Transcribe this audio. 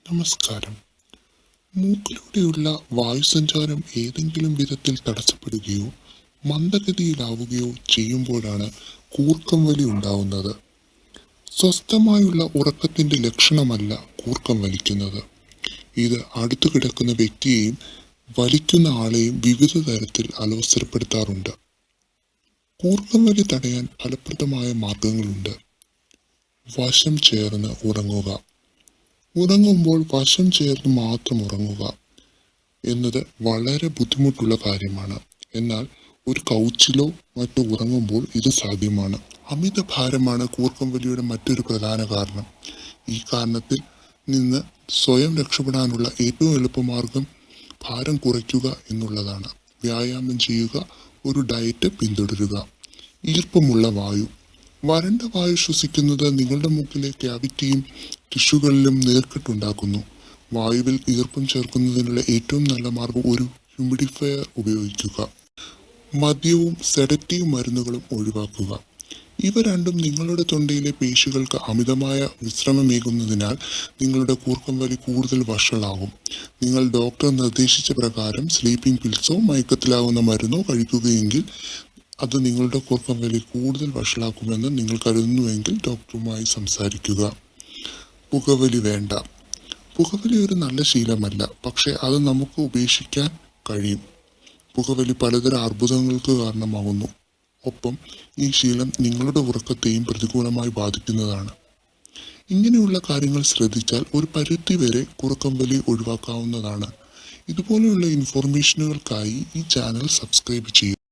നമസ്കാരം. മൂക്കിലൂടെയുള്ള വായുസഞ്ചാരം ഏതെങ്കിലും വിധത്തിൽ തടസ്സപ്പെടുകയോ മന്ദഗതിയിലാവുകയോ ചെയ്യുമ്പോഴാണ് കൂർക്കം വലി ഉണ്ടാവുന്നത്. സ്വസ്ഥമായുള്ള ഉറക്കത്തിന്റെ ലക്ഷണമല്ല കൂർക്കം വലിക്കുന്നത്. ഇത് അടുത്തു കിടക്കുന്ന വ്യക്തിയെയും വലിക്കുന്ന ആളെയും വിവിധ തരത്തിൽ അലോസരപ്പെടുത്താറുണ്ട്. കൂർക്കം വലി തടയാൻ ഫലപ്രദമായ മാർഗങ്ങളുണ്ട്. വശം ചേർന്ന് ഉറങ്ങുക. ഉറങ്ങുമ്പോൾ വശം ചേർന്ന് മാത്രം ഉറങ്ങുക എന്നത് വളരെ ബുദ്ധിമുട്ടുള്ള കാര്യമാണ്. എന്നാൽ ഒരു കൗച്ചിലോ മറ്റോ ഉറങ്ങുമ്പോൾ ഇത് സാധ്യമാണ്. അമിത ഭാരമാണ് കൂർക്കം വലിയുടെ മറ്റൊരു പ്രധാന കാരണം. ഈ കാരണത്തിൽ നിന്ന് സ്വയം രക്ഷപ്പെടാനുള്ള ഏറ്റവും എളുപ്പമാർഗം ഭാരം കുറയ്ക്കുക എന്നുള്ളതാണ്. വ്യായാമം ചെയ്യുക, ഒരു ഡയറ്റ് പിന്തുടരുക. ഈർപ്പമുള്ള വായു. വരണ്ട വായു ശ്വസിക്കുന്നത് നിങ്ങളുടെ മൂക്കിലെ ക്യാവിറ്റിയും ടിഷ്യൂകളിലും നീർക്കെട്ടുണ്ടാക്കുന്നു. വായുവിൽ ഈർപ്പം ചേർക്കുന്നതിനുള്ള ഏറ്റവും നല്ല മാർഗം ഒരു ഹ്യൂമിഡിഫയർ ഉപയോഗിക്കുക. മദ്യവും സെഡറ്റീവ് മരുന്നുകളും ഒഴിവാക്കുക. ഇവ രണ്ടും നിങ്ങളുടെ തൊണ്ടയിലെ പേശികൾക്ക് അമിതമായ വിശ്രമമേകുന്നതിനാൽ നിങ്ങളുടെ കൂർക്കം വലി കൂടുതൽ വഷളാകും. നിങ്ങൾ ഡോക്ടർ നിർദ്ദേശിച്ച പ്രകാരം സ്ലീപ്പിംഗ് പിൽസോ മയക്കത്തിലാകുന്ന മരുന്നോ കഴിക്കുകയെങ്കിൽ അത് നിങ്ങളുടെ കൂർക്കം വലി കൂടുതൽ വഷളാക്കുമെന്ന് നിങ്ങൾ കരുതുന്നുവെങ്കിൽ ഡോക്ടറുമായി സംസാരിക്കുക. പുകവലി വേണ്ട. പുകവലി ഒരു നല്ല ശീലമല്ല, പക്ഷെ അത് നമുക്ക് ഉപേക്ഷിക്കാൻ കഴിയും. പുകവലി പലതരം അർബുദങ്ങൾക്ക് കാരണമാകുന്നു. ഒപ്പം ഈ ശീലം നിങ്ങളുടെ ഉറക്കത്തെയും പ്രതികൂലമായി ബാധിക്കുന്നതാണ്. ഇങ്ങനെയുള്ള കാര്യങ്ങൾ ശ്രദ്ധിച്ചാൽ ഒരു പരിധി വരെ കൂർക്കം വലി ഒഴിവാക്കാവുന്നതാണ്. ഇതുപോലെയുള്ള ഇൻഫോർമേഷനുകൾക്കായി ഈ ചാനൽ സബ്സ്ക്രൈബ് ചെയ്യുക.